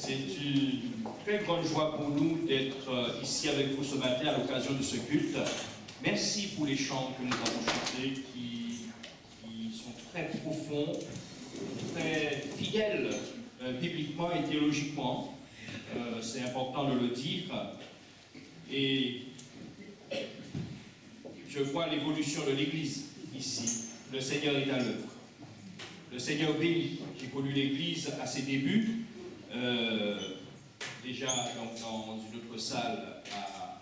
C'est une très grande joie pour nous d'être ici avec vous ce matin à l'occasion de ce culte. Merci pour les chants que nous avons chantés qui sont très profonds, très fidèles bibliquement et théologiquement. C'est important de le dire. Et je vois l'évolution de l'Église ici. Le Seigneur est à l'œuvre. Le Seigneur bénit. J'ai connu l'Église à ses débuts, déjà dans une autre salle à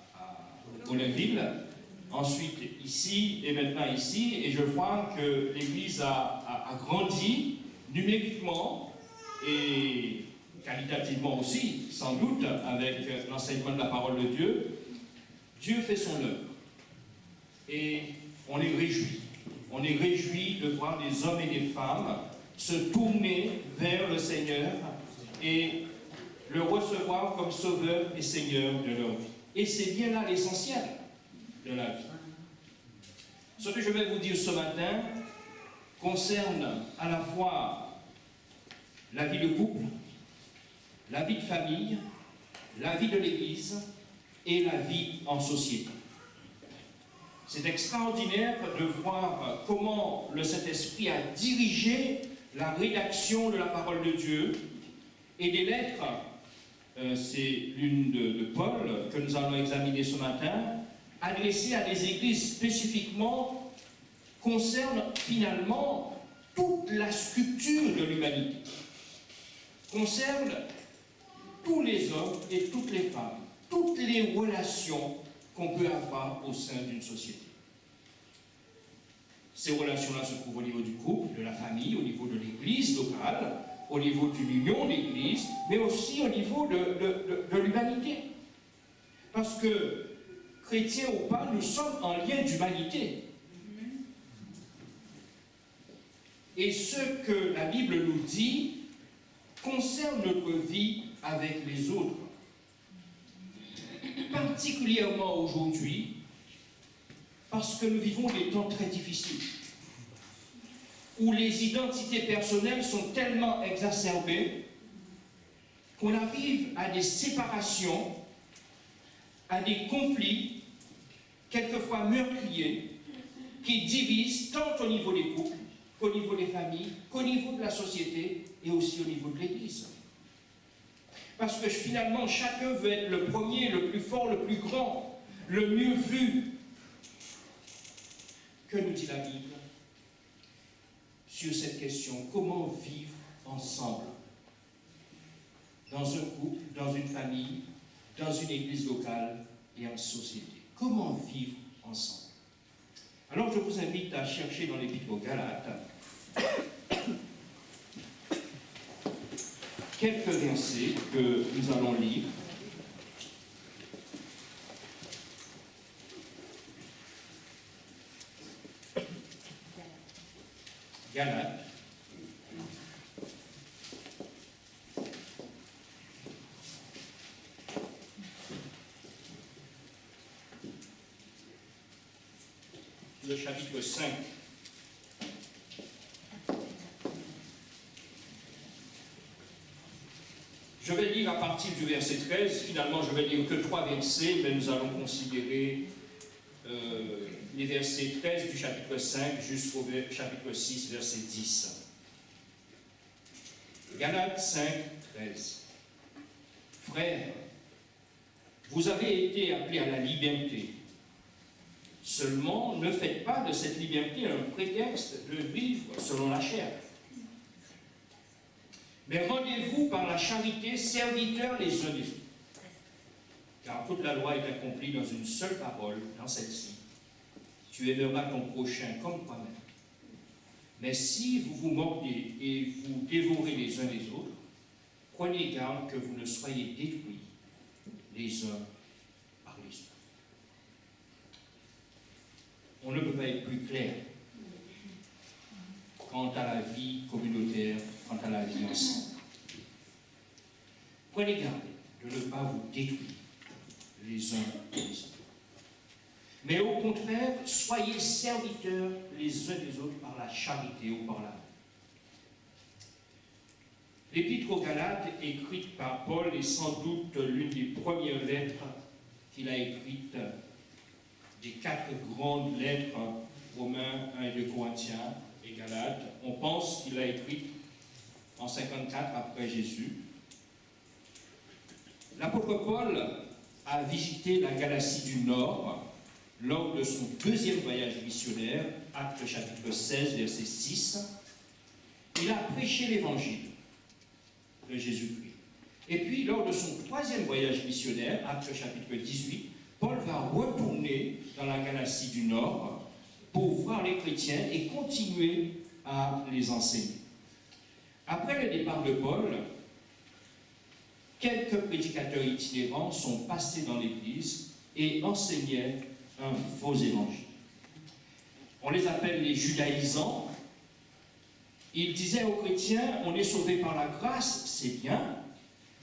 Olinville, ensuite ici et maintenant ici, et je vois que l'Église a grandi numériquement et qualitativement aussi, sans doute, avec l'enseignement de la parole de Dieu. Dieu fait son œuvre et on est réjouis. On est réjouis de voir des hommes et des femmes se tourner vers le Seigneur et le recevoir comme sauveur et Seigneur de leur vie. Et c'est bien là l'essentiel de la vie. Ce que je vais vous dire ce matin concerne à la fois la vie de couple, la vie de famille, la vie de l'Église et la vie en société. C'est extraordinaire de voir comment le Saint-Esprit a dirigé la rédaction de la parole de Dieu et des lettres. C'est l'une de Paul que nous allons examiner ce matin, adressée à des églises spécifiquement, concerne finalement toute la structure de l'humanité, concerne tous les hommes et toutes les femmes, toutes les relations qu'on peut avoir au sein d'une société. Ces relations-là se trouvent au niveau du couple, de la famille, au niveau de l'église locale, au niveau d'une union d'église, mais aussi au niveau de l'humanité. Parce que, chrétiens ou pas, nous sommes en lien d'humanité. Et ce que la Bible nous dit concerne notre vie avec les autres. Particulièrement aujourd'hui, parce que nous vivons des temps très difficiles, où les identités personnelles sont tellement exacerbées qu'on arrive à des séparations, à des conflits, quelquefois meurtriers, qui divisent tant au niveau des couples, qu'au niveau des familles, qu'au niveau de la société et aussi au niveau de l'Église. Parce que finalement, chacun veut être le premier, le plus fort, le plus grand, le mieux vu. Que nous dit la Bible sur cette question? Comment vivre ensemble? Dans un couple, dans une famille, dans une église locale et en société. Comment vivre ensemble? Alors je vous invite à chercher dans l'Épître aux Galates quelques versets que nous allons lire. Galates. Le chapitre 5. Je vais lire à partir du verset 13. Finalement, je vais lire que 3 versets, mais nous allons considérer les versets 13 du chapitre 5 jusqu'au chapitre 6, verset 10. Galates 5, 13. Frères, vous avez été appelés à la liberté. Seulement, ne faites pas de cette liberté un prétexte de vivre selon la chair. Mais rendez-vous par la charité serviteurs les uns des autres. Car toute la loi est accomplie dans une seule parole, dans celle-ci. Tu aimeras ton prochain comme toi-même. Mais si vous vous mordez et vous dévorez les uns les autres, prenez garde que vous ne soyez détruits les uns par les autres. On ne peut pas être plus clair quant à la vie communautaire, quant à la vie ensemble. Prenez garde de ne pas vous détruire les uns les autres. Mais au contraire, soyez serviteurs les uns des autres par la charité ou par l'amour. L'Épître aux Galates, écrite par Paul, est sans doute l'une des premières lettres qu'il a écrites, des 4 grandes lettres, Romains, 1 et 2 Corinthiens et Galates. On pense qu'il l'a écrite en 54 après Jésus. L'apôtre Paul a visité la Galatie du Nord lors de son 2e voyage missionnaire, Actes chapitre 16, verset 6. Il a prêché l'évangile de Jésus-Christ. Et puis, lors de son 3e voyage missionnaire, Actes chapitre 18, Paul va retourner dans la Galatie du Nord pour voir les chrétiens et continuer à les enseigner. Après le départ de Paul, quelques prédicateurs itinérants sont passés dans l'Église et enseignaient un faux évangile. On les appelle les judaïsants. Ils disaient aux chrétiens, on est sauvé par la grâce, c'est bien,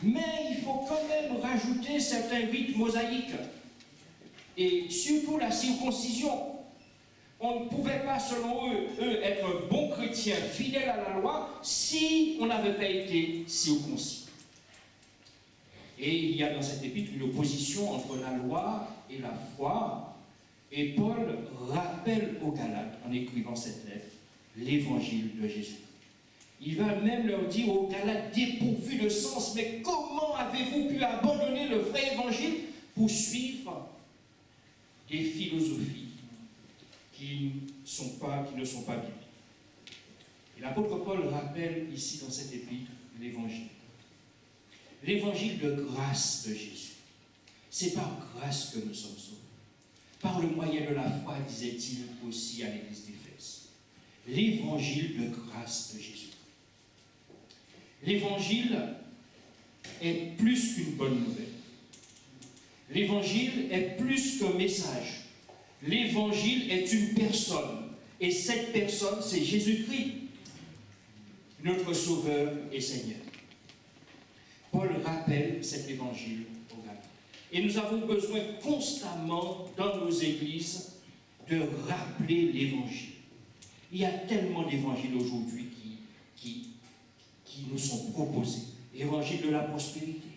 mais il faut quand même rajouter certains rites mosaïques. Et surtout la circoncision. On ne pouvait pas, selon eux, être bons chrétiens, fidèles à la loi, si on n'avait pas été circoncis. Et il y a dans cette épître une opposition entre la loi et la foi. Et Paul rappelle aux Galates, en écrivant cette lettre, l'évangile de Jésus. Il va même leur dire aux Galates dépourvus de sens, mais comment avez-vous pu abandonner le vrai évangile pour suivre des philosophies qui ne sont pas bibliques? Et l'apôtre Paul rappelle ici dans cette épître l'évangile. L'évangile de grâce de Jésus. C'est par grâce que nous sommes sauvés. Par le moyen de la foi, disait-il aussi à l'église d'Éphèse. L'évangile de grâce de Jésus. L'évangile est plus qu'une bonne nouvelle. L'évangile est plus qu'un message. L'évangile est une personne. Et cette personne, c'est Jésus-Christ, notre Sauveur et Seigneur. Paul rappelle cet évangile aux Galates. Et nous avons besoin constamment dans nos églises de rappeler l'évangile. Il y a tellement d'évangiles aujourd'hui qui nous sont proposés. Évangile de la prospérité,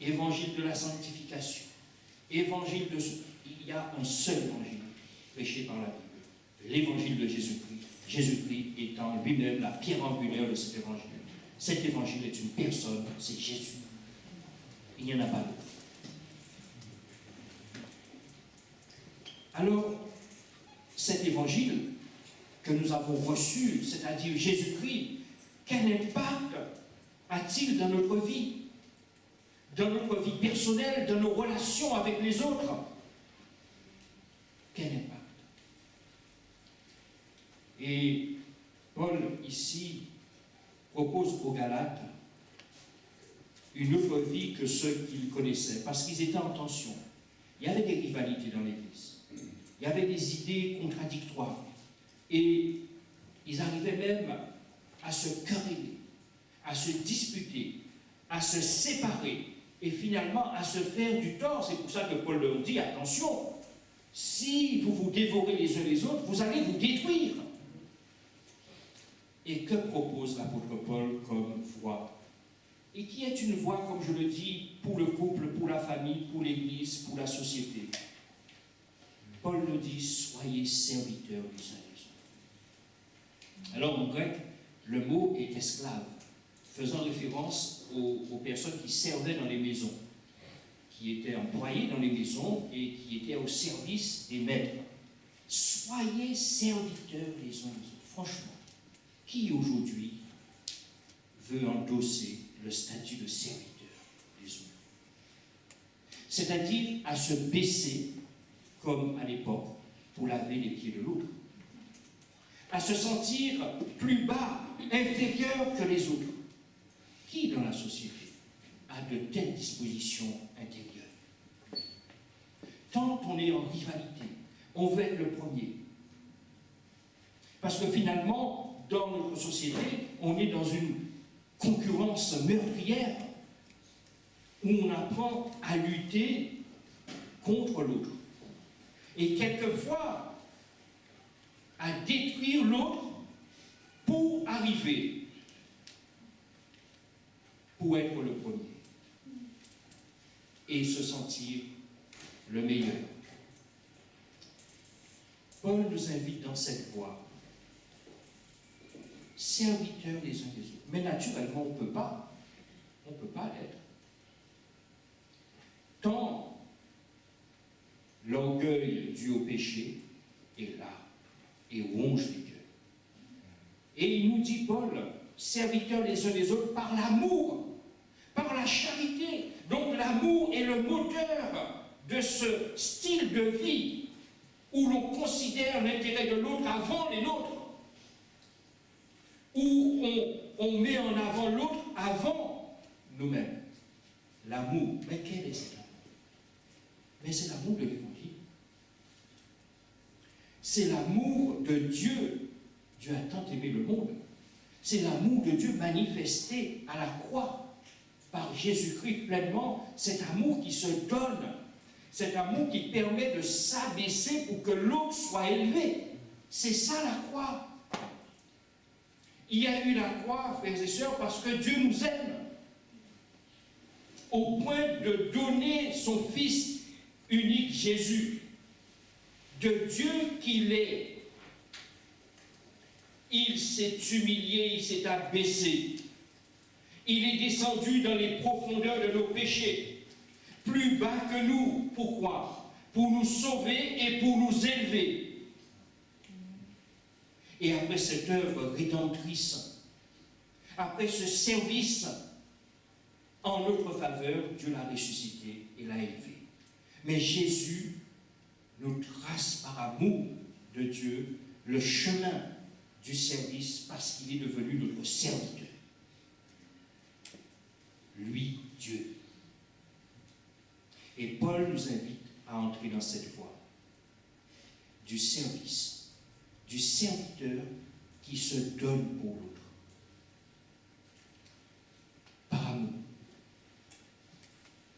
évangile de la sanctification, évangile de... Il y a un seul évangile prêché par la Bible, l'évangile de Jésus-Christ. Jésus-Christ étant lui-même la pierre angulaire de cet évangile. Cet évangile est une personne, c'est Jésus. Il n'y en a pas d'autre. Alors, cet évangile que nous avons reçu, c'est-à-dire Jésus-Christ, quel impact a-t-il dans notre vie personnelle, dans nos relations avec les autres? Quel impact? Et Paul, ici, propose aux Galates une autre vie que ceux qu'ils connaissaient, parce qu'ils étaient en tension. Il y avait des rivalités dans l'Église. Il y avait des idées contradictoires. Et ils arrivaient même à se quereller, à se disputer, à se séparer, et finalement à se faire du tort. C'est pour ça que Paul leur dit, attention, si vous vous dévorez les uns les autres, vous allez vous détruire. Et que propose l'apôtre Paul comme voie? Et qui est une voie, comme je le dis, pour le couple, pour la famille, pour l'Église, pour la société? Paul nous dit, soyez serviteurs les uns des autres. Alors en grec, le mot est esclave, faisant référence aux personnes qui servaient dans les maisons, qui étaient employées dans les maisons et qui étaient au service des maîtres. Soyez serviteurs les uns des autres. Franchement, qui aujourd'hui veut endosser le statut de serviteur des autres? C'est-à-dire à se baisser, comme à l'époque, pour laver les pieds de l'autre. À se sentir plus bas, inférieur que les autres. Qui dans la société a de telles dispositions intérieures? Tant on est en rivalité, on veut être le premier. Parce que finalement, dans notre société, on est dans une concurrence meurtrière où on apprend à lutter contre l'autre. Et quelquefois, à détruire l'autre pour arriver pour être le premier et se sentir le meilleur. Paul nous invite dans cette voie, serviteurs les uns des autres. Mais naturellement, on ne peut pas l'être. Tant l'orgueil dû au péché est là et ronge les cœurs. Et il nous dit, Paul, serviteurs les uns des autres par l'amour, par la charité. Donc l'amour est le moteur de ce style de vie où l'on considère l'intérêt de l'autre avant les nôtres, où on met en avant l'autre avant nous-mêmes. L'amour, mais quel est cet amour? Mais c'est l'amour de l'Évangile. C'est l'amour de Dieu. Dieu a tant aimé le monde. C'est l'amour de Dieu manifesté à la croix par Jésus-Christ pleinement. Cet amour qui se donne. Cet amour qui permet de s'abaisser pour que l'autre soit élevé. C'est ça la croix. Il y a eu la croix, frères et sœurs, parce que Dieu nous aime. Au point de donner son Fils unique Jésus. De Dieu qu'il est. Il s'est humilié, il s'est abaissé. Il est descendu dans les profondeurs de nos péchés. Plus bas que nous. Pourquoi? Pour nous sauver et pour nous élever. Et après cette œuvre rédemptrice, après ce service en notre faveur, Dieu l'a ressuscité et l'a élevé. Mais Jésus nous trace par amour de Dieu le chemin du service parce qu'il est devenu notre serviteur. Lui, Dieu. Et Paul nous invite à entrer dans cette voie du service, du serviteur qui se donne pour l'autre. Par amour.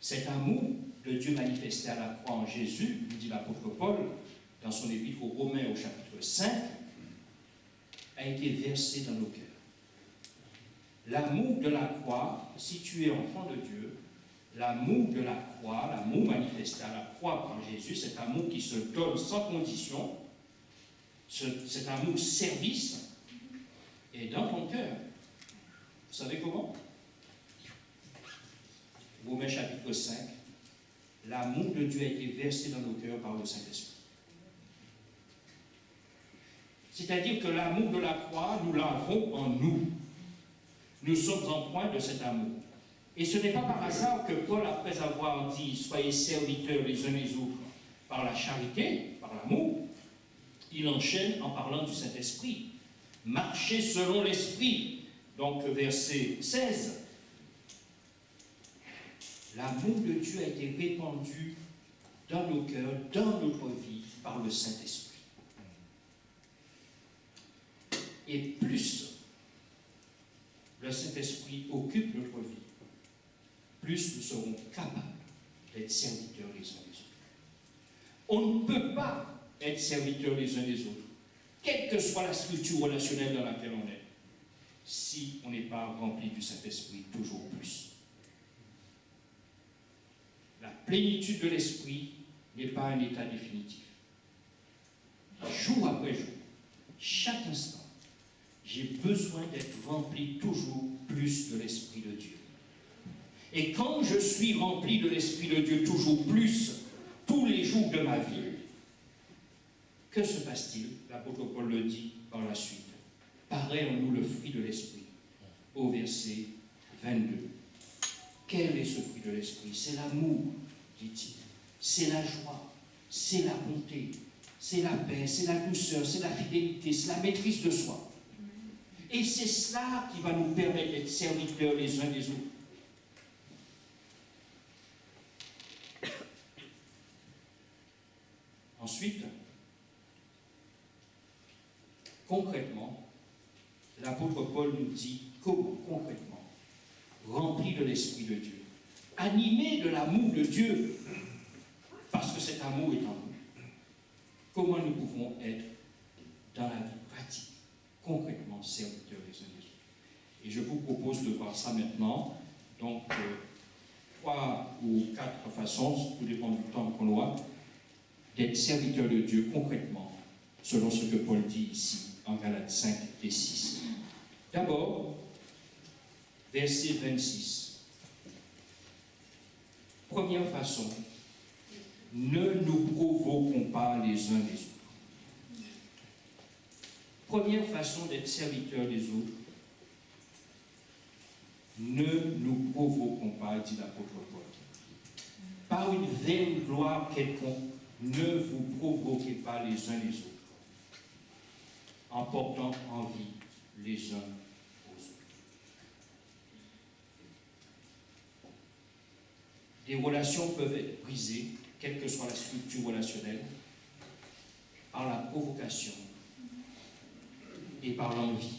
Cet amour de Dieu manifesté à la croix en Jésus, nous dit l'apôtre Paul, dans son épître aux Romains au chapitre 5, a été versé dans nos cœurs. L'amour de la croix, si tu es enfant de Dieu, l'amour de la croix, l'amour manifesté à la croix par Jésus, cet amour qui se donne sans condition, cet amour service, est dans ton cœur. Vous savez comment? Romains chapitre 5, l'amour de Dieu a été versé dans nos cœurs par le Saint-Esprit. C'est-à-dire que l'amour de la croix, nous l'avons en nous. Nous sommes en point de cet amour. Et ce n'est pas par hasard que Paul, après avoir dit « Soyez serviteurs les uns les autres par la charité, par l'amour », il enchaîne en parlant du Saint-Esprit. « Marchez selon l'Esprit ». Donc, verset 16. L'amour de Dieu a été répandu dans nos cœurs, dans notre vie, par le Saint-Esprit. Et plus le Saint-Esprit occupe notre vie, plus nous serons capables d'être serviteurs les uns des autres. On ne peut pas être serviteurs les uns des autres, quelle que soit la structure relationnelle dans laquelle on est, si on n'est pas rempli du Saint-Esprit toujours plus. La plénitude de l'Esprit n'est pas un état définitif. Jour après jour, chaque instant, j'ai besoin d'être rempli toujours plus de l'Esprit de Dieu. Et quand je suis rempli de l'Esprit de Dieu toujours plus, tous les jours de ma vie, que se passe-t-il? L'apôtre Paul le dit par la suite. Paraît en nous le fruit de l'Esprit. Au verset 22. Quel est ce fruit de l'Esprit? C'est l'amour, dit-il. C'est la joie, c'est la bonté, c'est la paix, c'est la douceur, c'est la fidélité, c'est la maîtrise de soi. Et c'est cela qui va nous permettre d'être serviteurs les uns des autres. Ensuite, concrètement, l'apôtre Paul nous dit comment, concrètement, rempli de l'Esprit de Dieu, animé de l'amour de Dieu, parce que cet amour est en nous, comment nous pouvons être dans la vie pratique, concrètement serviteurs les uns des autres. Et je vous propose de voir ça maintenant Donc, 3 ou 4 façons, tout dépend du temps qu'on aura, d'être serviteur de Dieu concrètement, selon ce que Paul dit ici, en Galates 5 et 6. D'abord, verset 26. Première façon, ne nous provoquons pas les uns les autres. Première façon d'être serviteur des autres, ne nous provoquons pas, dit l'apôtre Paul. Par une vaine gloire quelconque, ne vous provoquez pas les uns les autres, en portant envie les uns aux autres. Des relations peuvent être brisées, quelle que soit la structure relationnelle, par la provocation et par l'envie.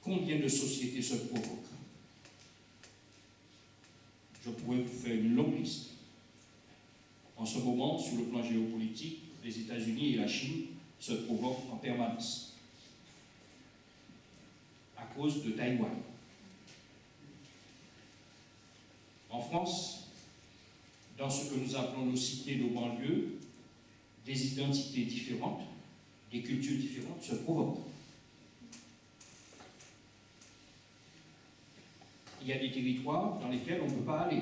Combien de sociétés se provoquent? Je pourrais vous faire une longue liste. En ce moment, sur le plan géopolitique, les États-Unis et la Chine se provoquent en permanence à cause de Taïwan. En France, dans ce que nous appelons nos cités, nos banlieues, des identités différentes, des cultures différentes se provoquent. Il y a des territoires dans lesquels on ne peut pas aller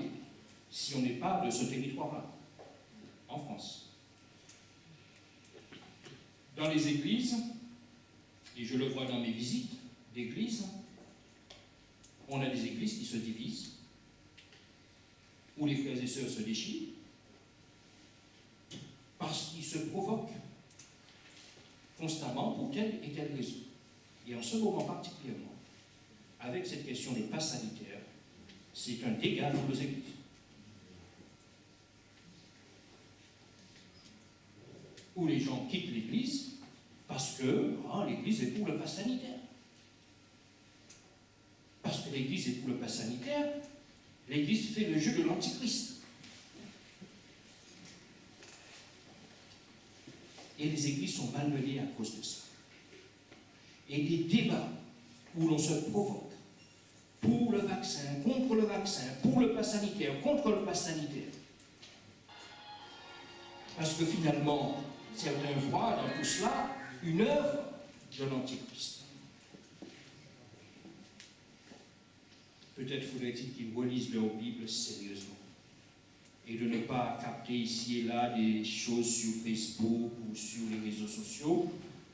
si on n'est pas de ce territoire-là, en France. Dans les églises, et je le vois dans mes visites d'églises, on a des églises qui se divisent, où les frères et sœurs se déchirent, parce qu'ils se provoquent constamment pour telle et telle raison. Et en ce moment particulièrement, avec cette question des passes sanitaires, c'est un dégât pour nos églises. Où les gens quittent l'église parce que l'église est pour le pass sanitaire. Parce que l'église est pour le pass sanitaire, l'église fait le jeu de l'antichrist. Et les églises sont malmenées à cause de ça. Et des débats où l'on se provoque pour le vaccin, contre le vaccin, pour le pass sanitaire, contre le pass sanitaire. Parce que finalement, certains voient dans tout cela une œuvre de l'Antichrist. Peut-être faudrait-il qu'ils relisent leur Bible sérieusement et de ne pas capter ici et là des choses sur Facebook ou sur les réseaux sociaux,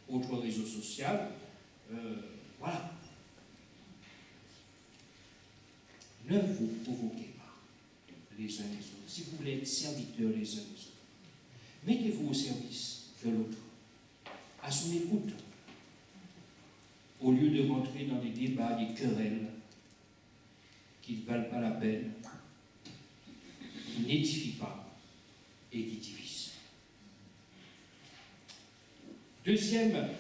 autres réseaux sociaux. Voilà. Ne vous provoquez pas les uns les autres. Si vous voulez être serviteurs les uns les autres, mettez-vous au service de l'autre, à son écoute, au lieu de rentrer dans des débats, des querelles qui ne valent pas la peine, qui n'édifient pas et qui divisent. Deuxième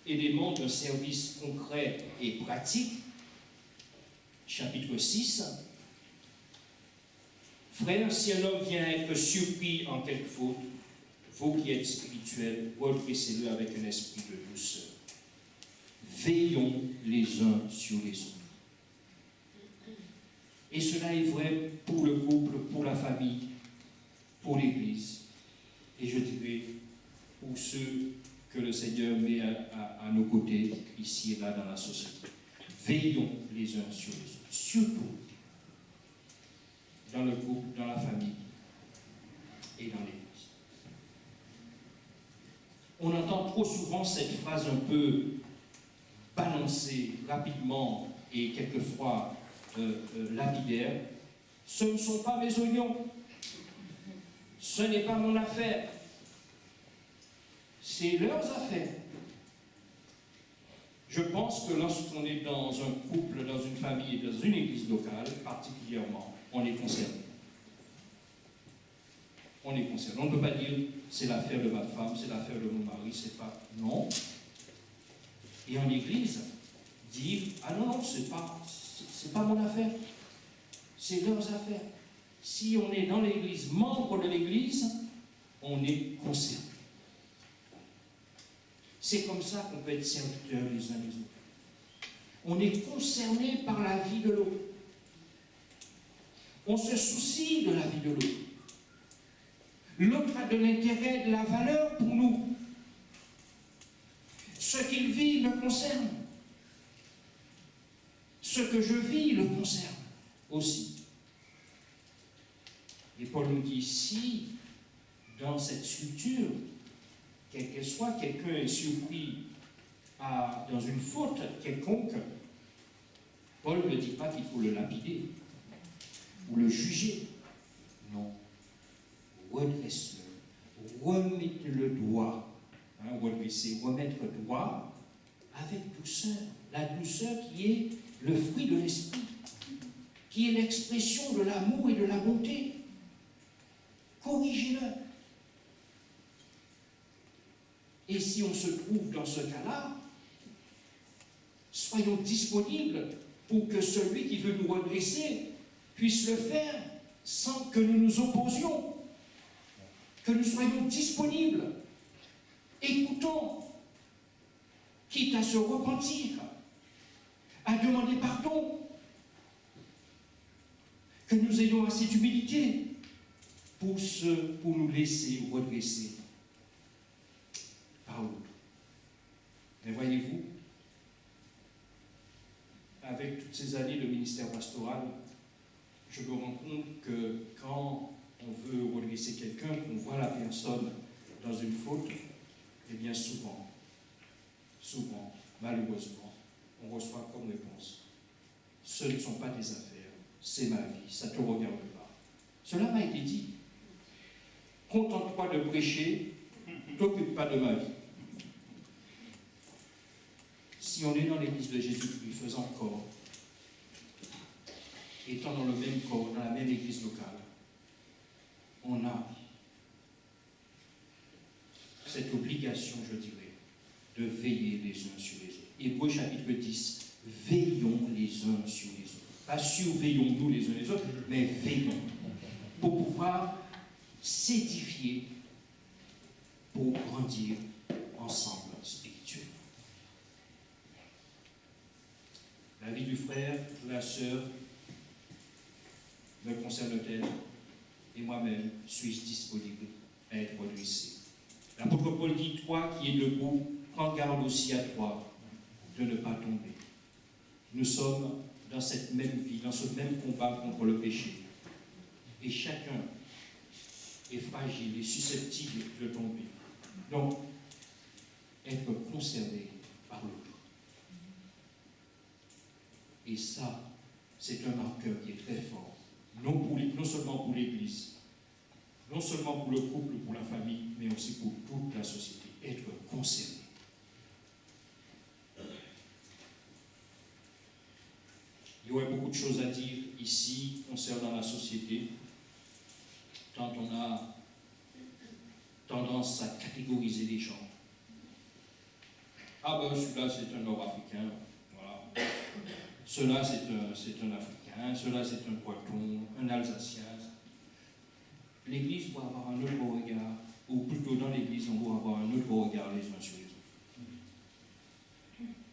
élément d'un service concret et pratique, chapitre 6. Frères, si un homme vient être surpris en quelque faute, vous qui êtes spirituels, redressez-le avec un esprit de douceur. Veillons les uns sur les autres. Et cela est vrai pour le couple, pour la famille, pour l'Église, et je dirais pour ceux que le Seigneur met à nos côtés, ici et là dans la société. Veillons les uns sur les autres, surtout dans le couple, dans la famille et dans l'Église. On entend trop souvent cette phrase un peu balancée rapidement et quelquefois lapidaire. Ce ne sont pas mes oignons, ce n'est pas mon affaire, c'est leurs affaires. Je pense que lorsqu'on est dans un couple, dans une famille et dans une église locale, particulièrement, on est concerné. On est concerné. On ne peut pas dire c'est l'affaire de ma femme, c'est l'affaire de mon mari, c'est pas. Non. Et en église, dire ah non, c'est pas mon affaire, c'est leurs affaires. Si on est dans l'église, membre de l'église, on est concerné. C'est comme ça qu'on peut être serviteurs les uns des autres. On est concerné par la vie de l'autre. On se soucie de la vie de l'autre. L'autre a de l'intérêt, de la valeur pour nous. Ce qu'il vit le concerne. Ce que je vis le concerne aussi. Et Paul nous dit, si dans cette structure, quelle qu'elle soit, quelqu'un est surpris dans une faute quelconque, Paul ne dit pas qu'il faut le lapider ou le juger. Non. Redresse-le. Remettez le doigt. Redresser, remettre le doigt avec douceur. La douceur qui est le fruit de l'esprit, qui est l'expression de l'amour et de la bonté. Corrigez-le. Et si on se trouve dans ce cas-là, soyons disponibles pour que celui qui veut nous redresser puisse le faire sans que nous nous opposions. Que nous soyons disponibles, écoutons, quitte à se repentir, à demander pardon, que nous ayons assez d'humilité pour nous laisser redresser par l'autre. Mais voyez-vous, avec toutes ces années de ministère pastoral, je me rends compte que quand on veut redresser quelqu'un, qu'on voit la personne dans une faute, eh bien souvent, malheureusement, on reçoit comme réponse: ce ne sont pas des affaires, c'est ma vie, ça ne te regarde pas. Cela m'a été dit. Contente-toi de prêcher, t'occupe pas de ma vie. Si on est dans l'église de Jésus-Christ, faisant corps, étant dans le même corps, dans la même église locale, on a cette obligation, je dirais, de veiller les uns sur les autres. Hébreux chapitre 10, veillons les uns sur les autres. Pas surveillons-nous les uns les autres, mais veillons. Pour pouvoir s'édifier, pour grandir ensemble spirituellement. La vie du frère, de la sœur, me concerne-t-elle? Et moi-même, suis-je disponible à être redressé? L'apôtre Paul dit: toi qui es debout, prends garde aussi à toi de ne pas tomber. Nous sommes dans cette même vie, dans ce même combat contre le péché. Et chacun est fragile et susceptible de tomber. Donc, être concerné par l'autre. Et ça, c'est un marqueur qui est très fort. Non seulement pour l'Église, non seulement pour le couple, pour la famille, mais aussi pour toute la société. Être concerné. Il y aurait beaucoup de choses à dire ici concernant la société, tant on a tendance à catégoriser les gens. Ah ben celui-là c'est un Nord-Africain, voilà. Cela c'est un Africain, cela c'est un Breton, un Alsacien. L'Église doit avoir un autre regard, ou plutôt dans l'Église on doit avoir un autre regard les uns sur les autres.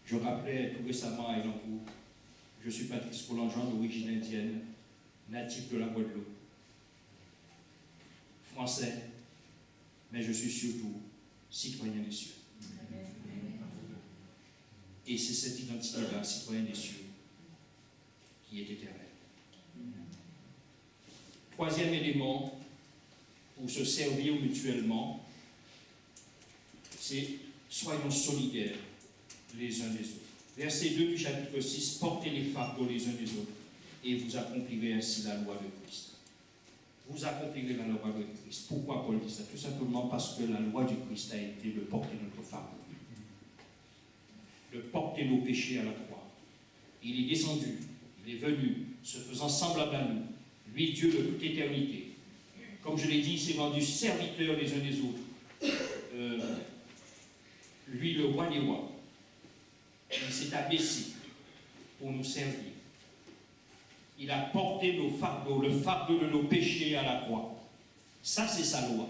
Je rappelais tout récemment à Elancourt, je suis Patrice Collangean, d'origine indienne, natif de la Guadeloupe, français, mais je suis surtout citoyen des cieux. Et c'est cette identité-là, citoyen des cieux, qui est éternelle. Troisième élément, pour se servir mutuellement, c'est soyons solidaires les uns des autres. Verset 2 du chapitre 6, portez les fardeaux les uns des autres, et vous accomplirez ainsi la loi de Christ. Vous accomplirez la loi de Christ. Pourquoi Paul dit ça? Tout simplement parce que la loi du Christ a été de porter notre fardeau, de porter nos péchés à la croix. Il est descendu, il est venu, se faisant semblable à nous, lui Dieu de toute éternité. Comme je l'ai dit, il s'est rendu serviteur les uns des autres. Lui, le roi des rois, il s'est abaissé pour nous servir. Il a porté nos fardeaux, le fardeau de nos péchés à la croix. Ça, c'est sa loi.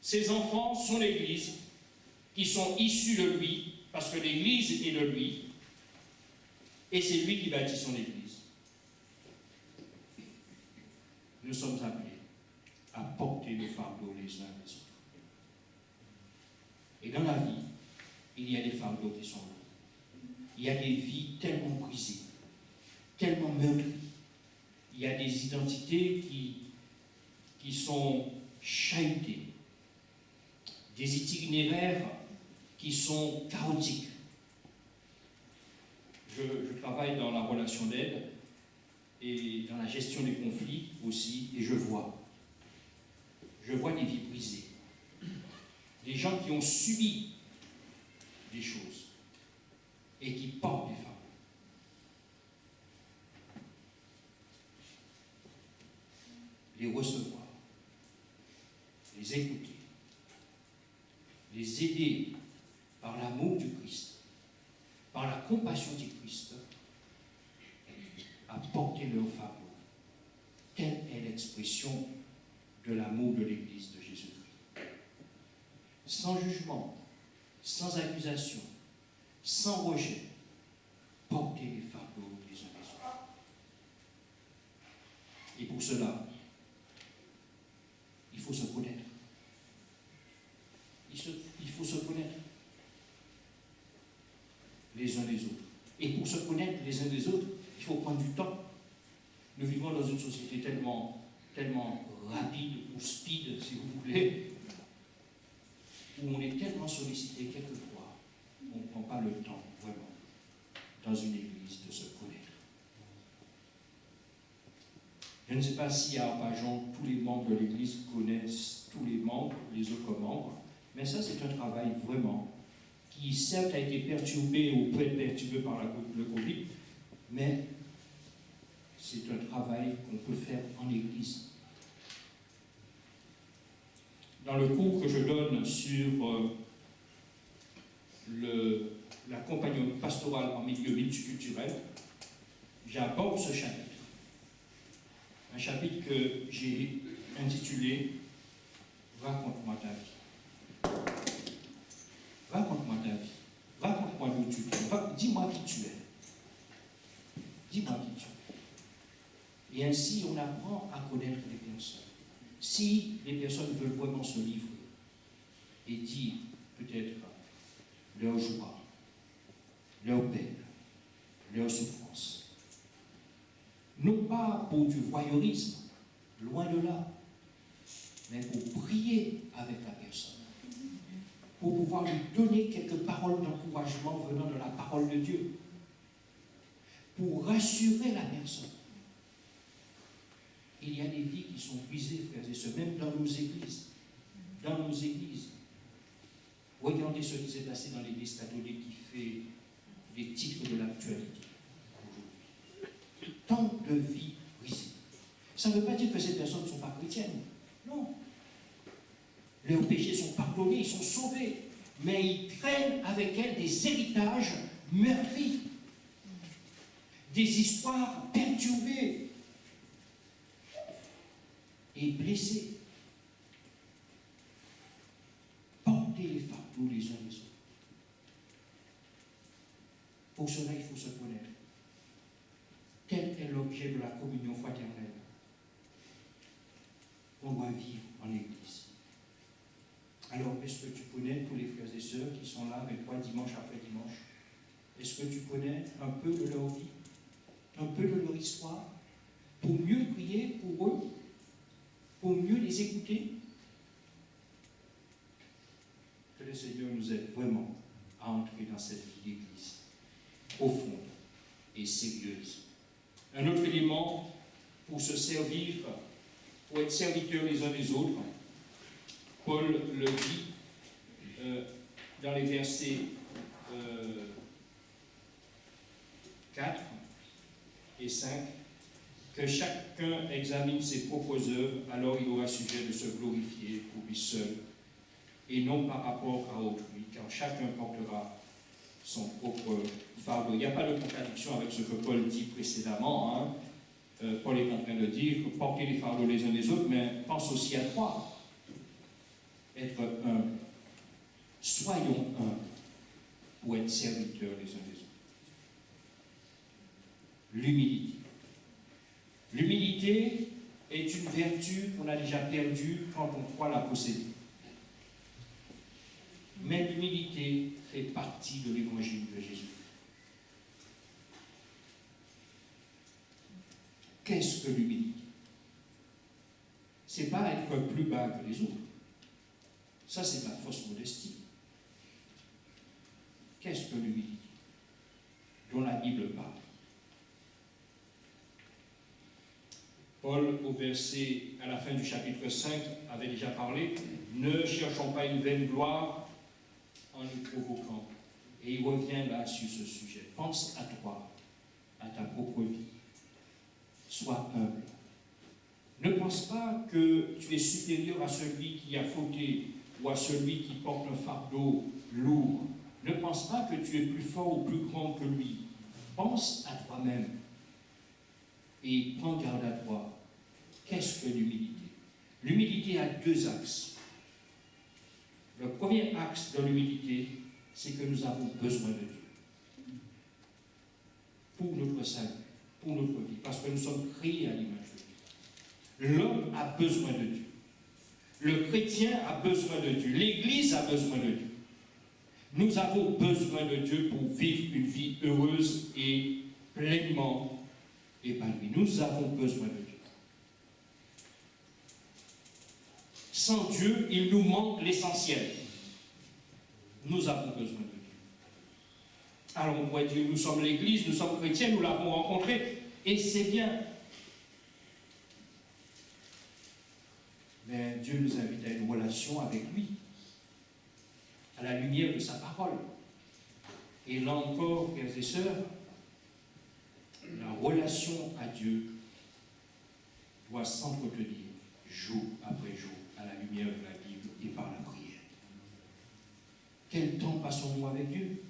Ses enfants sont l'Église. qui sont issus de lui, parce que l'Église est de lui, et c'est lui qui bâtit son Église. Nous sommes appelés à porter le fardeau les uns les autres. Et dans la vie, il y a des fardeaux qui sont là. Il y a des vies tellement brisées, tellement meurtries. Il y a des identités qui sont chahutées, des itinéraires qui sont chaotiques. Je travaille dans la relation d'aide et dans la gestion des conflits aussi, et je vois des vies brisées, des gens qui ont subi des choses et qui portent des fardeaux. Les recevoir, les écouter, les aider par l'amour du Christ, par la compassion du Christ, à porter leur fardeau. Telle est l'expression de l'amour de l'Église de Jésus-Christ. Sans jugement, sans accusation, sans rejet, porter les fardeaux les uns les autres. Et pour cela, il faut se connaître. Il faut se connaître les uns les autres. Et pour se connaître les uns les autres, il faut prendre du temps. Nous vivons dans une société tellement rapide ou speed, si vous voulez, où on est tellement sollicité quelquefois, on ne prend pas le temps, vraiment, dans une église, de se connaître. Je ne sais pas si à Arpajon, tous les membres de l'église connaissent tous les membres, les autres membres, mais ça, c'est un travail vraiment qui, certes, a été perturbé ou peut être perturbé par le Covid, mais c'est un travail qu'on peut faire en église. Dans le cours que je donne sur l'accompagnement pastoral en milieu multiculturel, j'aborde ce chapitre. Un chapitre que j'ai intitulé « Raconte-moi ta vie ». Raconte-moi ta vie. Raconte-moi d'où tu viens. Dis-moi qui tu es. Dis-moi qui tu es. Et ainsi, on apprend à connaître les personnes. Si les personnes veulent vraiment se livrer et dire peut-être leur joie, leur peine, leur souffrance, non pas pour du voyeurisme, loin de là, mais pour prier avec la personne, pour pouvoir lui donner quelques paroles d'encouragement venant de la parole de Dieu, pour rassurer la personne. Il y a des vies qui sont brisées, frères et sœurs, même dans nos églises. Dans nos églises. Regardez ce qui s'est passé dans l'église catholique qui fait les titres de l'actualité aujourd'hui. Tant de vies brisées. Ça ne veut pas dire que ces personnes ne sont pas chrétiennes. Non. Leurs péchés sont pardonnés, ils sont sauvés. Mais ils traînent avec elles des héritages meurtris. Des histoires perturbées et blessés. Portez les fardeaux les uns les autres. Pour cela, il faut se connaître. Tel est l'objet de la communion fraternelle qu'on doit vivre en Église. Alors, est-ce que tu connais tous les frères et sœurs qui sont là avec toi dimanche après dimanche? Est-ce que tu connais un peu de leur vie, un peu de leur histoire, pour mieux prier pour eux, pour mieux les écouter? Que le Seigneur nous aide vraiment à entrer dans cette vie d'église profonde et sérieuse. Un autre élément pour se servir, pour être serviteurs les uns des autres, Paul le dit dans les versets 4 et 5, que chacun examine ses propres œuvres, alors il aura sujet de se glorifier pour lui seul, et non par rapport à autrui, car chacun portera son propre fardeau. Il n'y a pas de contradiction avec ce que Paul dit précédemment. Paul est en train de dire que porter les fardeaux les uns des autres, mais pense aussi à toi. Être humble, Soyons humbles pour être serviteurs les uns des autres. L'humilité. L'humilité est une vertu qu'on a déjà perdue quand on croit la posséder. Mais l'humilité fait partie de l'évangile de Jésus. Qu'est-ce que l'humilité? Ce n'est pas être plus bas que les autres. Ça, c'est de la fausse modestie. Qu'est-ce que l'humilité dont la Bible parle? Paul, au verset, à la fin du chapitre 5, avait déjà parlé, ne cherchons pas une vaine gloire en nous provoquant. Et il revient là sur ce sujet. Pense à toi, à ta propre vie. Sois humble. Ne pense pas que tu es supérieur à celui qui a fauté ou à celui qui porte un fardeau lourd. Ne pense pas que tu es plus fort ou plus grand que lui. Pense à toi-même et prends garde à toi. Qu'est-ce que l'humilité? L'humilité a deux axes. Le premier axe de l'humilité, c'est que nous avons besoin de Dieu. Pour notre salut, pour notre vie, parce que nous sommes créés à l'image de Dieu. L'homme a besoin de Dieu. Le chrétien a besoin de Dieu. L'Église a besoin de Dieu. Nous avons besoin de Dieu pour vivre une vie heureuse et pleinement épanouie. Nous avons besoin de Dieu. Sans Dieu, il nous manque l'essentiel. Nous avons besoin de Dieu. Alors on pourrait dire, nous sommes l'Église, nous sommes chrétiens, nous l'avons rencontré, et c'est bien. Mais Dieu nous invite à une relation avec lui, à la lumière de sa parole. Et là encore, frères et sœurs, la relation à Dieu doit s'entretenir jour après jour à la lumière de la Bible et par la prière. Quel temps passons-nous avec Dieu?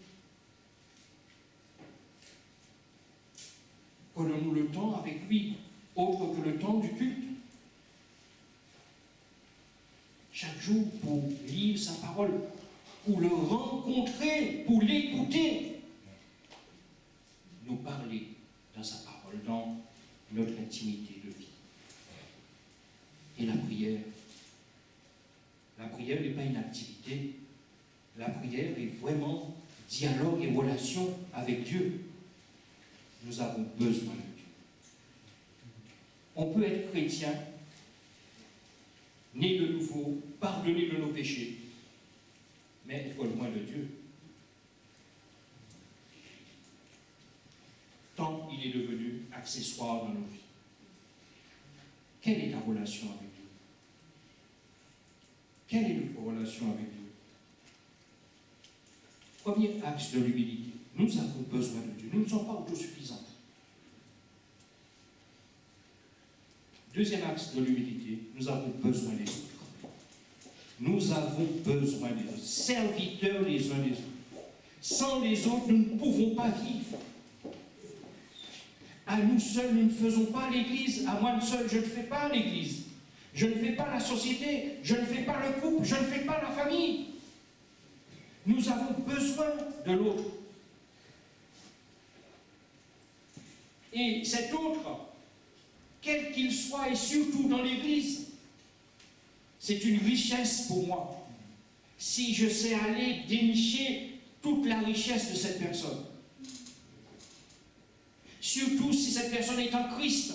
Prenons-nous le temps avec lui, autre que le temps du culte? Chaque jour pour lire sa parole, pour le rencontrer, pour l'écouter, nous parler dans sa parole, dans notre intimité de vie. Et la prière n'est pas une activité. La prière est vraiment dialogue et relation avec Dieu. Nous avons besoin de Dieu. On peut être chrétien, né de nouveau, pardonné de nos péchés, mais être loin de Dieu. Tant il est devenu accessoire dans nos vies. Quelle est ta relation avec Dieu? Quelle est notre relation avec Dieu? Premier axe de l'humilité. Nous avons besoin de Dieu. Nous ne sommes pas autosuffisants. Deuxième axe de l'humilité. Nous avons besoin des autres. Nous avons besoin des autres. Serviteurs les uns des autres. Sans les autres, nous ne pouvons pas vivre. À nous seuls, nous ne faisons pas l'Église. À moi seul, je ne fais pas l'Église. Je ne fais pas la société. Je ne fais pas le couple. Je ne fais pas la famille. Nous avons besoin de l'autre. Et cet autre, quel qu'il soit, et surtout dans l'Église, c'est une richesse pour moi. Si je sais aller dénicher toute la richesse de cette personne. Surtout si cette personne est en Christ,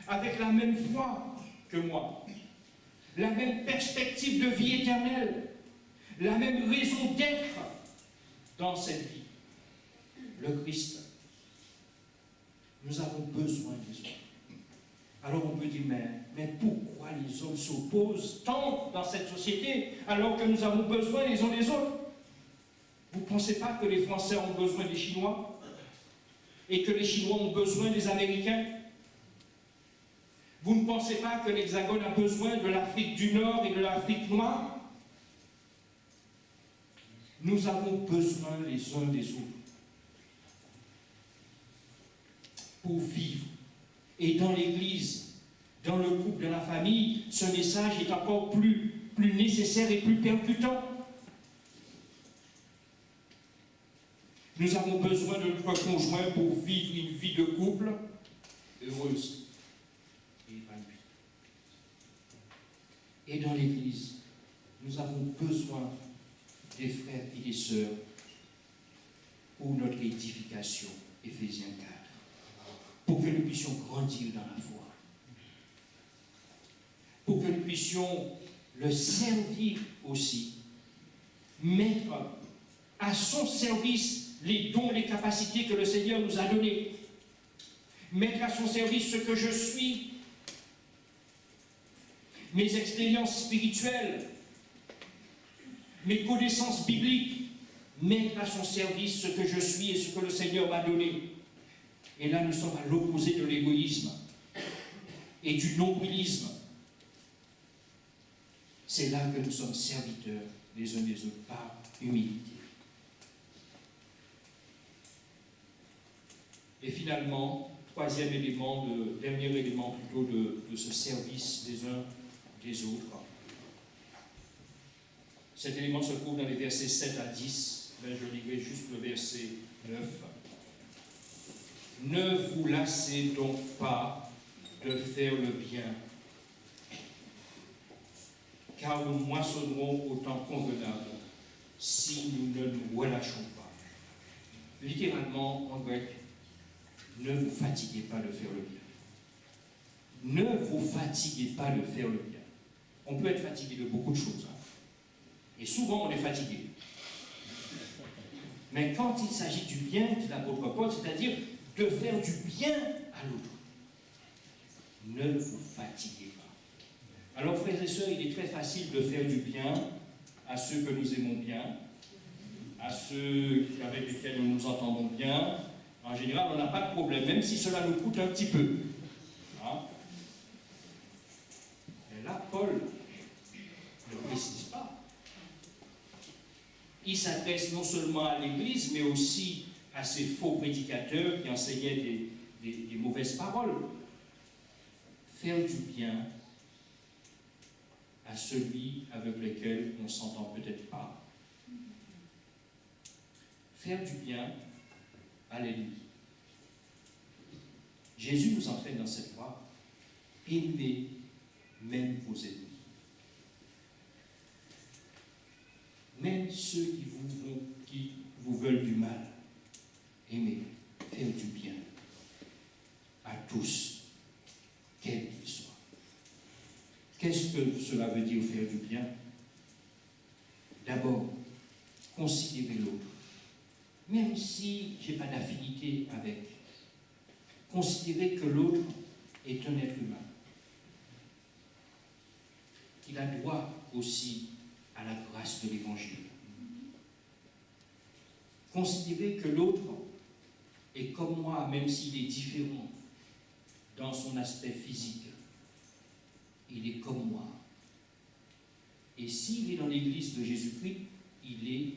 avec la même foi que moi, la même perspective de vie éternelle, la même raison d'être dans cette vie. Le Christ. Nous avons besoin des autres. Alors on peut dire, mais pourquoi les hommes s'opposent tant dans cette société alors que nous avons besoin les uns des autres? Vous ne pensez pas que les Français ont besoin des Chinois et que les Chinois ont besoin des Américains? Vous ne pensez pas que l'Hexagone a besoin de l'Afrique du Nord et de l'Afrique noire? Nous avons besoin les uns des autres pour vivre. Et dans l'Église, dans le couple, dans la famille, ce message est encore plus nécessaire et plus percutant. Nous avons besoin de notre conjoint pour vivre une vie de couple heureuse et épanouie. Et dans l'Église, nous avons besoin des frères et des sœurs pour notre édification, Éphésiens 4, pour que nous puissions grandir dans la foi, pour que nous puissions le servir aussi, mettre à son service les dons, les capacités que le Seigneur nous a donnés, mettre à son service ce que je suis, mes expériences spirituelles, mes connaissances bibliques, mettre à son service ce que je suis et ce que le Seigneur m'a donné. Et là, nous sommes à l'opposé de l'égoïsme et du nombrilisme. C'est là que nous sommes serviteurs les uns des autres par humilité. Et finalement, dernier élément plutôt de ce service des uns des autres. Cet élément se trouve dans les versets 7 à 10. Là, je lirai juste le verset 9. Ne vous lassez donc pas de faire le bien, car nous moissonnerons au temps convenable si nous ne nous relâchons pas. Littéralement, en grec, ne vous fatiguez pas de faire le bien. Ne vous fatiguez pas de faire le bien. On peut être fatigué de beaucoup de choses. Et souvent, on est fatigué. Mais quand il s'agit du bien, dit l'apôtre Paul, c'est-à-dire de faire du bien à l'autre, ne vous fatiguez pas. Alors, frères et sœurs, il est très facile de faire du bien à ceux que nous aimons bien, à ceux avec lesquels nous nous entendons bien. En général, on n'a pas de problème, même si cela nous coûte un petit peu. Et là, Paul ne précise pas. Il s'adresse non seulement à l'Église, mais aussi à ces faux prédicateurs qui enseignaient des mauvaises paroles. Faire du bien à celui avec lequel on ne s'entend peut-être pas. Faire du bien à l'ennemi. Jésus nous entraîne dans cette voie. Aimez même vos ennemis. Même ceux qui vous veulent du mal. Aimez, faire du bien à tous, quels qu'ils soient. Qu'est-ce que cela veut dire faire du bien? D'abord, considérer l'autre. Même si je n'ai pas d'affinité avec, considérer que l'autre est un être humain. Qu'il a droit aussi à la grâce de l'Évangile. Considérer que l'autre est comme moi, même s'il est différent dans son aspect physique. Il est comme moi. Et s'il est dans l'Église de Jésus-Christ, il est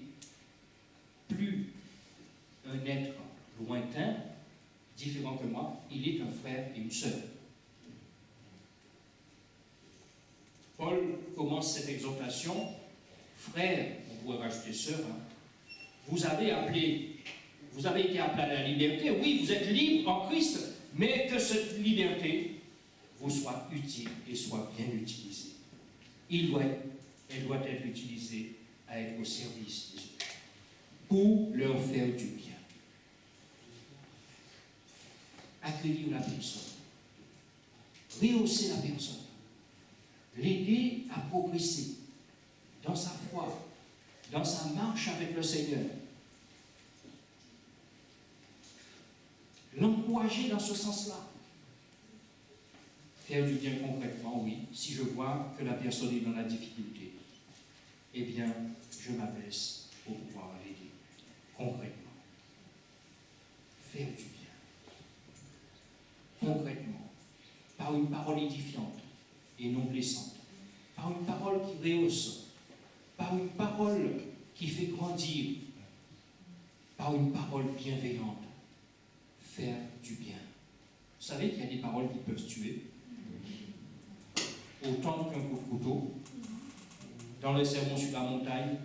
plus un être lointain, différent que moi, il est un frère et une sœur. Paul commence cette exhortation, frère, on pourrait rajouter sœur, vous avez été appelé à la liberté, oui, vous êtes libre en Christ, mais que cette liberté vous soit utile et soit bien utilisée. Elle doit être utilisée à être au service des autres, pour leur faire du bien. Accueillir la personne, rehausser la personne, l'aider à progresser dans sa foi, dans sa marche avec le Seigneur. L'encourager dans ce sens-là. Faire du bien concrètement, oui. Si je vois que la personne est dans la difficulté, eh bien, je m'abaisse pour pouvoir l'aider concrètement. Faire du bien. Concrètement, par une parole édifiante et non blessante, par une parole qui rehausse, par une parole qui fait grandir, par une parole bienveillante. Faire du bien. Vous savez qu'il y a des paroles qui peuvent tuer, autant qu'un coup de couteau. Dans le sermon sur la montagne,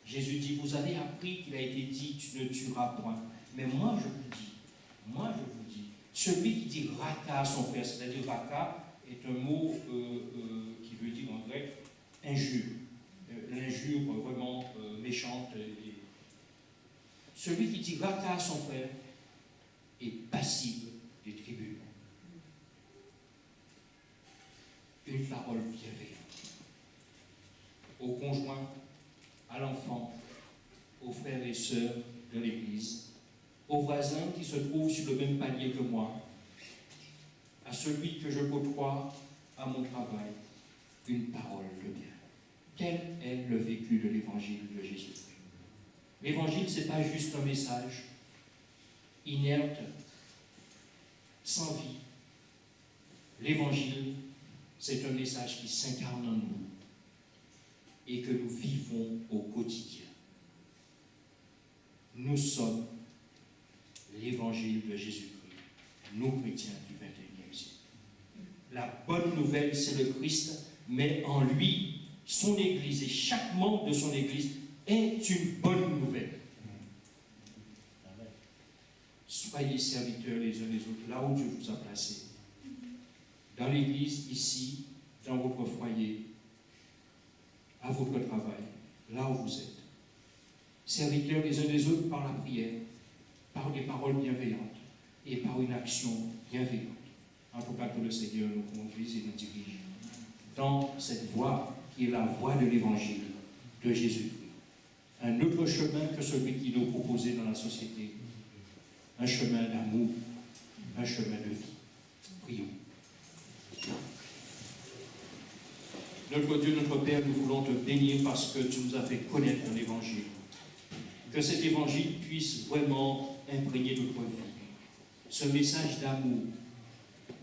Jésus dit, vous avez appris qu'il a été dit, tu ne tueras point. Mais moi je vous dis, celui qui dit raka à son frère, c'est-à-dire raka est un mot qui veut dire en grec injure. L'injure vraiment méchante. Celui qui dit raka à son frère est passible des tribunaux. Une parole bienveillante au conjoint, à l'enfant, aux frères et sœurs de l'Église, aux voisins qui se trouvent sur le même palier que moi, à celui que je côtoie à mon travail, une parole de bien. Quel est le vécu de l'Évangile de Jésus-Christ? L'Évangile, ce n'est pas juste un message inerte, sans vie. L'Évangile, c'est un message qui s'incarne en nous et que nous vivons au quotidien. Nous sommes l'Évangile de Jésus-Christ, nous chrétiens du XXIe siècle. La bonne nouvelle, c'est le Christ, mais en lui, son Église et chaque membre de son Église est une bonne nouvelle. Soyez serviteurs les uns les autres, là où Dieu vous a placés. Dans l'Église, ici, dans votre foyer, à votre travail, là où vous êtes. Serviteurs les uns des autres par la prière, par des paroles bienveillantes et par une action bienveillante. En tout cas, que le Seigneur nous conduise et nous dirige dans cette voie qui est la voie de l'Évangile de Jésus-Christ. Un autre chemin que celui qui nous est proposé dans la société. Un chemin d'amour, un chemin de vie. Prions. Notre Dieu, notre Père, nous voulons te bénir parce que tu nous as fait connaître ton Évangile. Que cet Évangile puisse vraiment imprégner notre vie. Ce message d'amour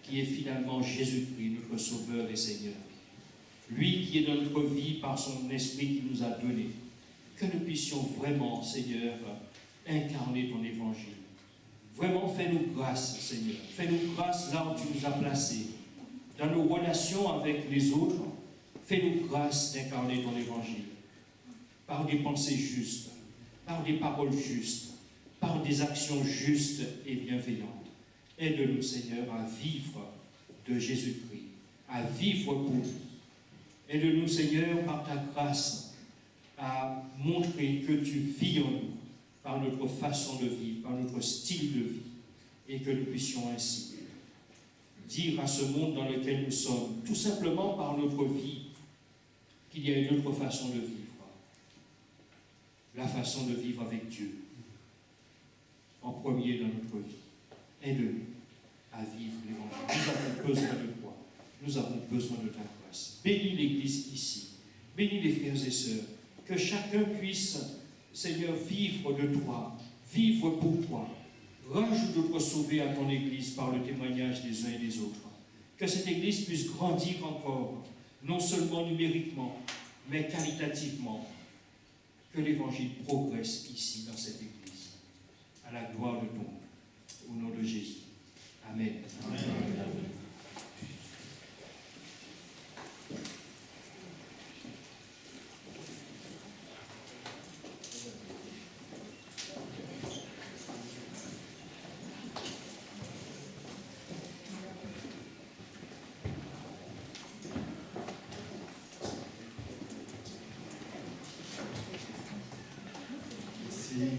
qui est finalement Jésus-Christ, notre Sauveur et Seigneur. Lui qui est dans notre vie par son Esprit qui nous a donné. Que nous puissions vraiment, Seigneur, incarner ton Évangile. Vraiment, fais-nous grâce, Seigneur. Fais-nous grâce là où tu nous as placés. Dans nos relations avec les autres, fais-nous grâce d'incarner ton Évangile. Par des pensées justes, par des paroles justes, par des actions justes et bienveillantes. Aide-nous, Seigneur, à vivre de Jésus-Christ, à vivre pour lui. Aide-nous, Seigneur, par ta grâce, à montrer que tu vis en nous, par notre façon de vivre, par notre style de vie, et que nous puissions ainsi dire à ce monde dans lequel nous sommes, tout simplement par notre vie, qu'il y a une autre façon de vivre. La façon de vivre avec Dieu, en premier dans notre vie. Aide-nous à vivre l'Évangile. Nous avons besoin de toi. Nous avons besoin de ta grâce. Bénis l'Église ici. Bénis les frères et sœurs. Que chacun puisse, Seigneur, vivre de toi, vivre pour toi. Rajoute d'autres sauvés à ton Église par le témoignage des uns et des autres. Que cette Église puisse grandir encore, non seulement numériquement, mais qualitativement. Que l'Évangile progresse ici, dans cette Église, à la gloire de ton nom. Au nom de Jésus. Amen. Amen.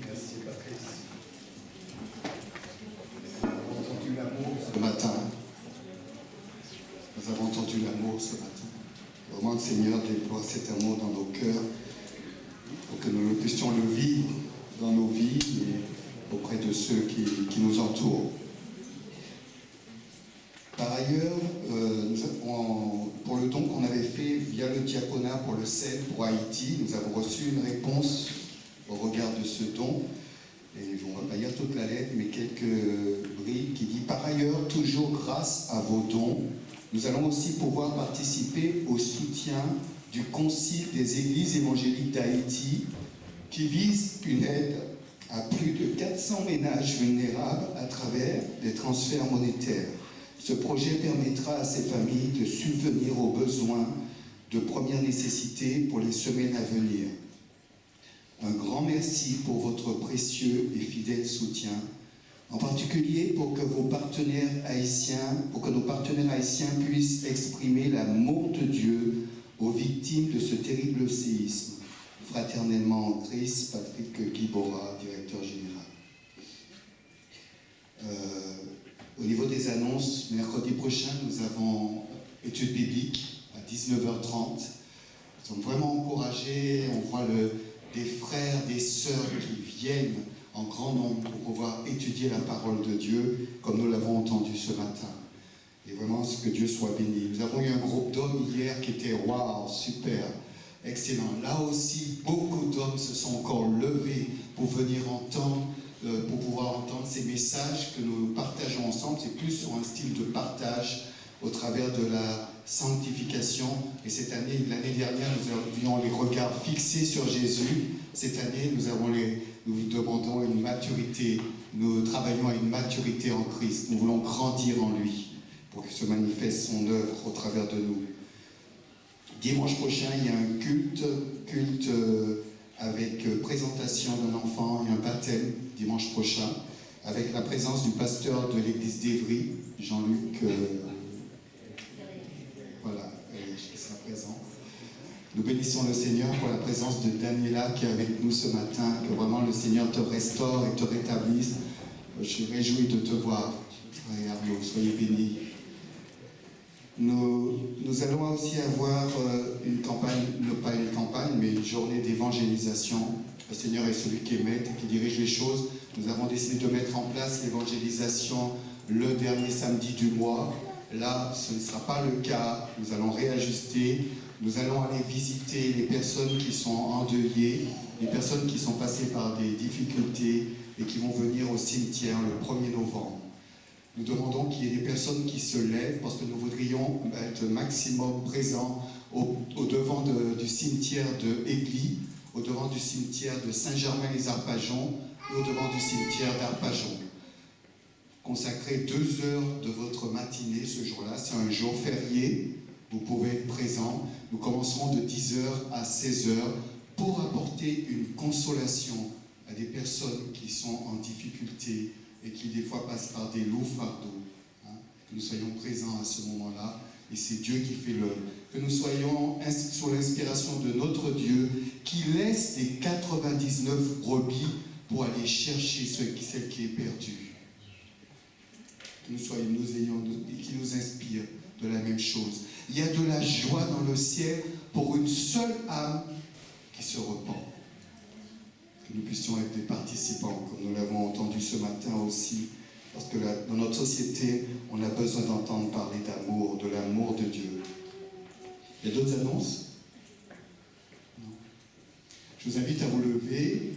Merci Patrice. Nous avons entendu l'amour ce matin. Nous avons entendu l'amour ce matin. Vraiment, le Seigneur déploie cet amour dans nos cœurs pour que nous puissions le vivre dans nos vies et auprès de ceux qui nous entourent. Par ailleurs, pour le don qu'on avait fait via le diaconat pour le sel pour Haïti, nous avons reçu une réponse au regard de ce don, et on ne va pas lire toute la lettre, mais quelques brides qui dit « Par ailleurs, toujours grâce à vos dons, nous allons aussi pouvoir participer au soutien du Concile des Églises évangéliques d'Haïti qui vise une aide à plus de 400 ménages vulnérables à travers des transferts monétaires. Ce projet permettra à ces familles de subvenir aux besoins de première nécessité pour les semaines à venir. Un grand merci pour votre précieux et fidèle soutien, en particulier pour que nos partenaires haïtiens puissent exprimer l'amour de Dieu aux victimes de ce terrible séisme. Fraternellement en Christ, Patrick Guibora, directeur général. Au niveau des annonces, mercredi prochain, nous avons études bibliques à 19h30. Nous sommes vraiment encouragés, on voit des frères, des sœurs qui viennent en grand nombre pour pouvoir étudier la parole de Dieu, comme nous l'avons entendu ce matin. Et vraiment, que Dieu soit béni. Nous avons eu un groupe d'hommes hier qui était waouh, super, excellent. Là aussi, beaucoup d'hommes se sont encore levés pour venir entendre, pour pouvoir entendre ces messages que nous partageons ensemble. C'est plus sur un style de partage au travers de la sanctification. Et cette année, l'année dernière, nous avions les regards fixés sur Jésus. Cette année, nous demandons une maturité. Nous travaillons à une maturité en Christ. Nous voulons grandir en lui pour qu'il se manifeste son œuvre au travers de nous. Dimanche prochain, il y a un culte avec présentation d'un enfant et un baptême dimanche prochain, avec la présence du pasteur de l'église d'Évry, Jean-Luc, qui sera présent. Nous bénissons le Seigneur pour la présence de Daniela qui est avec nous ce matin, que vraiment le Seigneur te restaure et te rétablisse. Je suis réjoui de te voir. Frère Arnaud, soyez bénis. Nous allons aussi avoir une campagne, pas une campagne, mais une journée d'évangélisation. Le Seigneur est celui qui est maître, qui dirige les choses. Nous avons décidé de mettre en place l'évangélisation le dernier samedi du mois. Là, ce ne sera pas le cas. Nous allons réajuster. Nous allons aller visiter les personnes qui sont endeuillées, les personnes qui sont passées par des difficultés et qui vont venir au cimetière le 1er novembre. Nous demandons qu'il y ait des personnes qui se lèvent parce que nous voudrions être maximum présents au devant du cimetière de Aigli, au devant du cimetière de Saint-Germain-les-Arpajons et au devant du cimetière d'Arpajon. Consacrez 2 heures de votre matinée ce jour-là, c'est un jour férié, vous pouvez être présents. Nous commencerons de 10h à 16h pour apporter une consolation à des personnes qui sont en difficulté et qui des fois passent par des lourds fardeaux. Que nous soyons présents à ce moment-là, et c'est Dieu qui fait l'œuvre. Que nous soyons sous l'inspiration de notre Dieu qui laisse les 99 brebis pour aller chercher celle qui est perdue. Que qui nous inspire de la même chose. Il y a de la joie dans le ciel pour une seule âme qui se repent. Que nous puissions être des participants, comme nous l'avons entendu ce matin aussi, parce que dans notre société, on a besoin d'entendre parler d'amour, de l'amour de Dieu. Il y a d'autres annonces? Non. Je vous invite à vous lever.